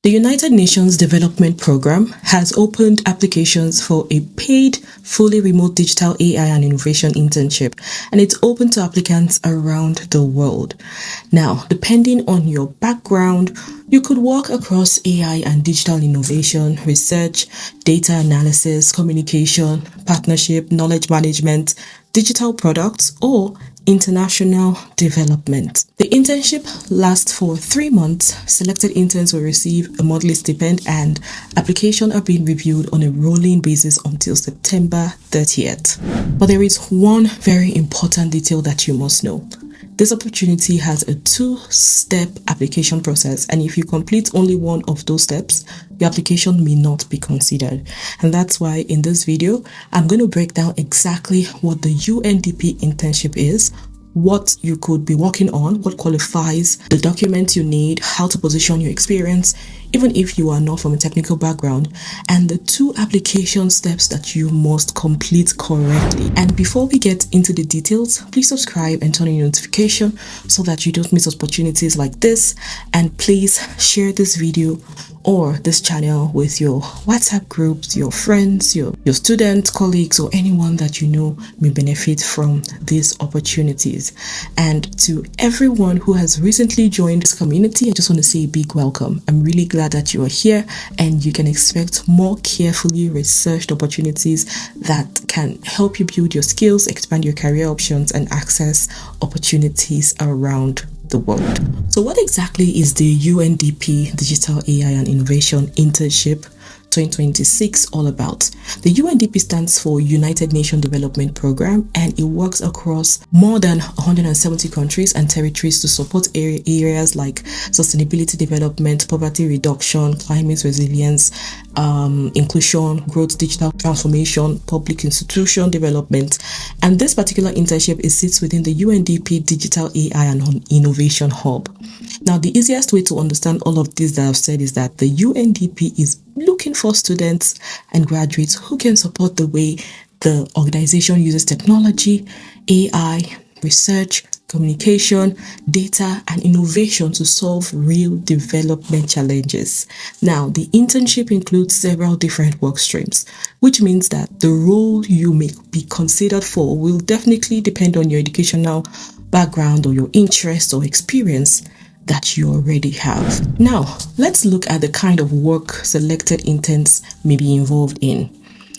The United Nations Development Programme has opened applications for a paid, fully remote digital AI and innovation internship, and it's open to applicants around the world. Now, depending on your background, you could work across AI and digital innovation, research, data analysis, communication, partnership, knowledge management, digital products, or international development. The internship lasts for 3 months. Selected interns will receive a monthly stipend, and applications are being reviewed on a rolling basis until September 30th. But there is one very important detail that you must know. This opportunity has a 2-step application process, and if you complete only one of those steps, your application may not be considered. And that's why in this video, I'm going to break down exactly what the UNDP internship is, what you could be working on, what qualifies, the documents you need, how to position your experience, even if you are not from a technical background, and the 2 application steps that you must complete correctly. And before we get into the details, please subscribe and turn on your notification so that you don't miss opportunities like this. And please share this video or this channel with your WhatsApp groups, your friends, your students, colleagues, or anyone that you know may benefit from these opportunities. And to everyone who has recently joined this community, I just want to say a big welcome. I'm really glad that you are here, and you can expect more carefully researched opportunities that can help you build your skills, expand your career options, and access opportunities around the world. So what exactly is the UNDP Digital AI and Innovation Internship 2026 all about? The UNDP stands for United Nations Development Programme, and it works across more than 170 countries and territories to support areas like sustainability development, poverty reduction, climate resilience, inclusion, growth, digital transformation, public institution development. And this particular internship sits within the UNDP Digital AI and Innovation Hub. Now, the easiest way to understand all of this that I've said is that the UNDP is looking for students and graduates who can support the way the organization uses technology, AI, research, communication, data, and innovation to solve real development challenges. Now, the internship includes several different work streams, which means that the role you may be considered for will definitely depend on your educational background or your interest or experience that you already have. Now, let's look at the kind of work selected interns may be involved in.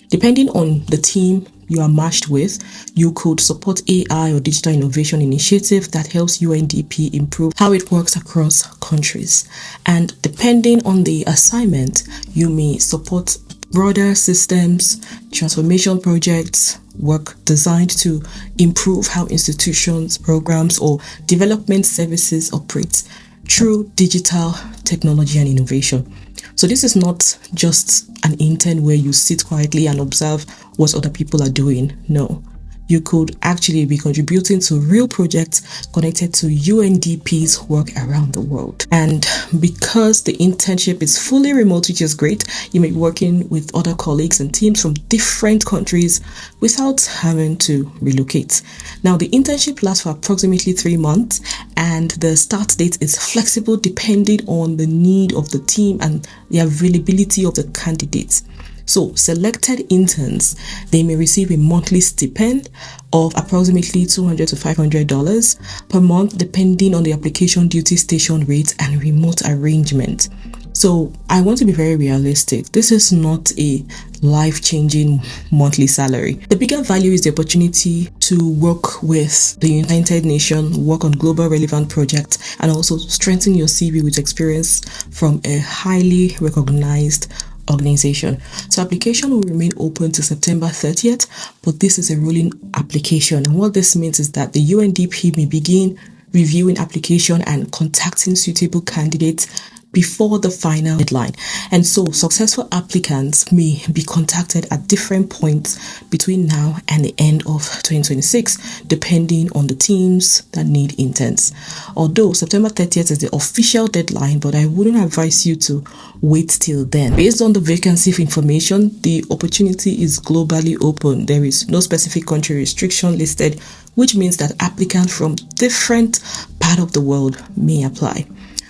Depending on the team you are matched with, you could support AI or digital innovation initiative that helps UNDP improve how it works across countries. And depending on the assignment, you may support broader systems, transformation projects, work designed to improve how institutions, programs, or development services operate through digital technology and innovation. So this is not just an intern where you sit quietly and observe what other people are doing. No. You could actually be contributing to real projects connected to UNDP's work around the world. And because the internship is fully remote, which is great, you may be working with other colleagues and teams from different countries without having to relocate. Now, the internship lasts for approximately 3 months, and the start date is flexible depending on the need of the team and the availability of the candidates. So, selected interns, they may receive a monthly stipend of approximately $200 to $500 per month, depending on the application duty station rate and remote arrangement. So, I want to be very realistic. This is not a life-changing monthly salary. The bigger value is the opportunity to work with the United Nations, work on global relevant projects, and also strengthen your CV with experience from a highly recognized organization. So application will remain open to September 30th, but this is a rolling application. And what this means is that the UNDP may begin reviewing application and contacting suitable candidates before the final deadline. And so successful applicants may be contacted at different points between now and the end of 2026, depending on the teams that need interns. Although September 30th is the official deadline, but I wouldn't advise you to wait till then. Based on the vacancy information, the opportunity is globally open. There is no specific country restriction listed, which means that applicants from different parts of the world may apply.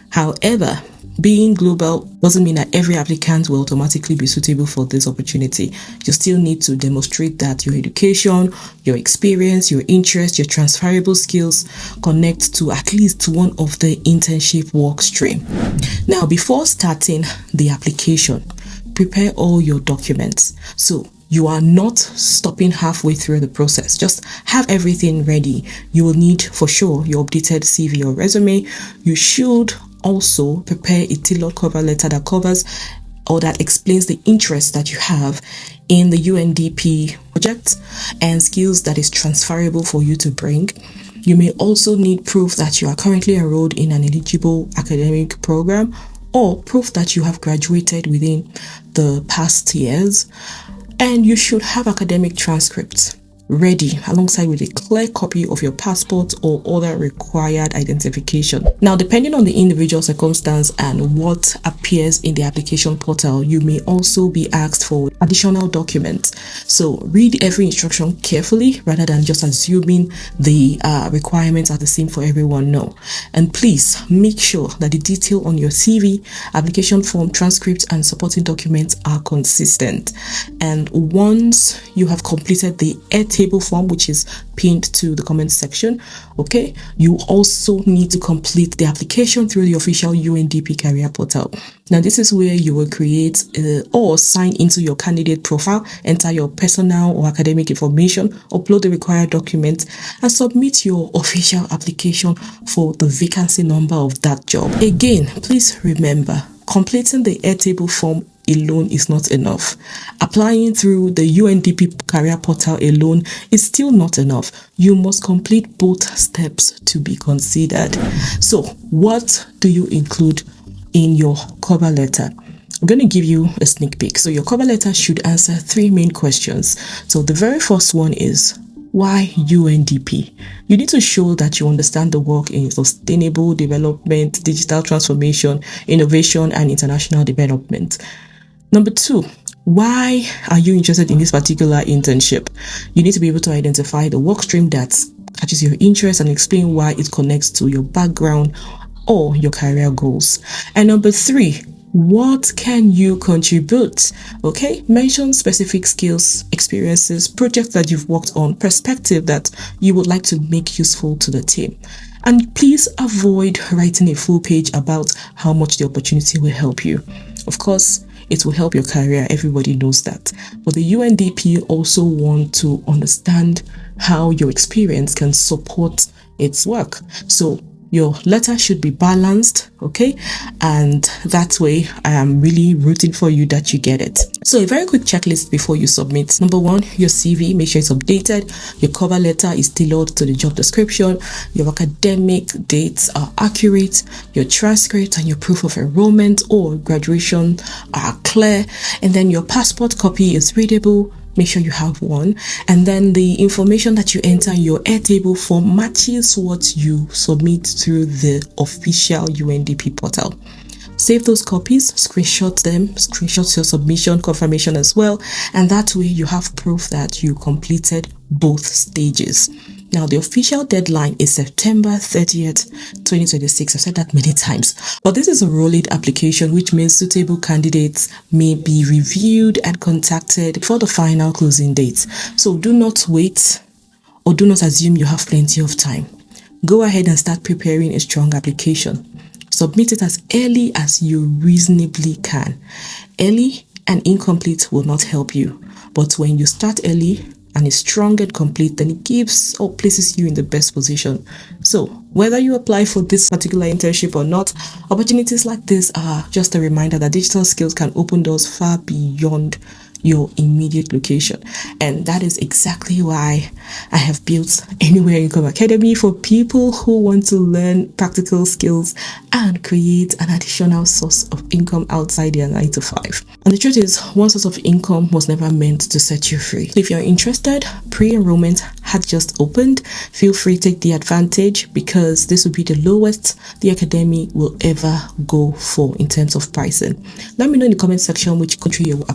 However, being global doesn't mean that every applicant will automatically be suitable for this opportunity. You still need to demonstrate that your education, your experience, your interest, your transferable skills connect to at least one of the internship work stream. Now, before starting the application, prepare all your documents. So you are not stopping halfway through the process. Just have everything ready. You will need for sure your updated CV or resume. You should also prepare a tailored cover letter that covers or that explains the interest that you have in the UNDP project and skills that is transferable for you to bring. You may also need proof that you are currently enrolled in an eligible academic program or proof that you have graduated within the past years. And you should have academic transcripts ready alongside with a clear copy of your passport or other required identification. Now, depending on the individual circumstance and what appears in the application portal, you may also be asked for additional documents. So read every instruction carefully rather than just assuming the requirements are the same for everyone. No. And please make sure that the detail on your CV, application form, transcripts, and supporting documents are consistent. And once you have completed the table form, which is pinned to the comment section, okay, you also need to complete the application through the official UNDP career portal. Now, this is where you will create or sign into your candidate profile, enter your personal or academic information, upload the required documents, and submit your official application for the vacancy number of that job. Again, please remember, completing the Airtable form alone is not enough. Applying through the UNDP career portal alone is still not enough. You must complete both steps to be considered. So, what do you include in your cover letter? I'm going to give you a sneak peek. So, your cover letter should answer 3 main questions. So, the very first one is, why UNDP? You need to show that you understand the work in sustainable development, digital transformation, innovation, and international development. Number 2, why are you interested in this particular internship? You need to be able to identify the work stream that catches your interest and explain why it connects to your background or your career goals. And number 3, what can you contribute? Okay, mention specific skills, experiences, projects that you've worked on, perspective that you would like to make useful to the team. And please avoid writing a full page about how much the opportunity will help you. Of course, it will help your career. Everybody knows that. But the UNDP also want to understand how your experience can support its work. So your letter should be balanced, okay? And that way, I am really rooting for you that you get it. So a very quick checklist before you submit. Number 1, your CV, make sure it's updated. Your cover letter is tailored to the job description. Your academic dates are accurate. Your transcript and your proof of enrollment or graduation are clear. And then your passport copy is readable. Make sure you have one. And then the information that you enter in your Airtable form matches what you submit through the official UNDP portal. Save those copies, screenshot them, screenshot your submission confirmation as well. And that way you have proof that you completed both stages. Now, the official deadline is September 30th, 2026. I've said that many times. But this is a rolling application, which means suitable candidates may be reviewed and contacted for the final closing date. So do not wait or do not assume you have plenty of time. Go ahead and start preparing a strong application. Submit it as early as you reasonably can. Early and incomplete will not help you. But when you start early and is strong and complete, then it gives or places you in the best position. So whether you apply for this particular internship or not, opportunities like this are just a reminder that digital skills can open doors far beyond your immediate location. And that is exactly why I have built Anywhere Income Academy for people who want to learn practical skills and create an additional source of income outside their 9 to 5. And the truth is, one source of income was never meant to set you free. So if you're interested, pre-enrollment had just opened. Feel free to take the advantage because this will be the lowest the academy will ever go for in terms of pricing. Let me know in the comment section which country you're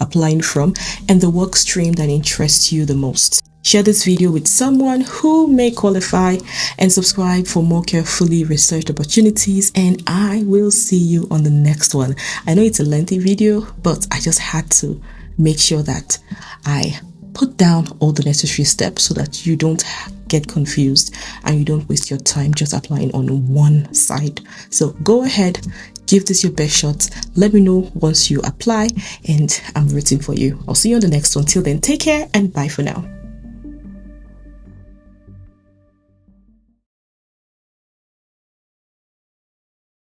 applying from and the work stream that interests you the most. share this video with someone who may qualify, and subscribe for more carefully researched opportunities. And I will see you on the next one. I know it's a lengthy video, but I just had to make sure that I put down all the necessary steps so that you don't get confused and you don't waste your time just applying on one side. So go ahead, give this your best shot. Let me know once you apply, and I'm rooting for you. I'll see you on the next one. Till then, take care and bye for now.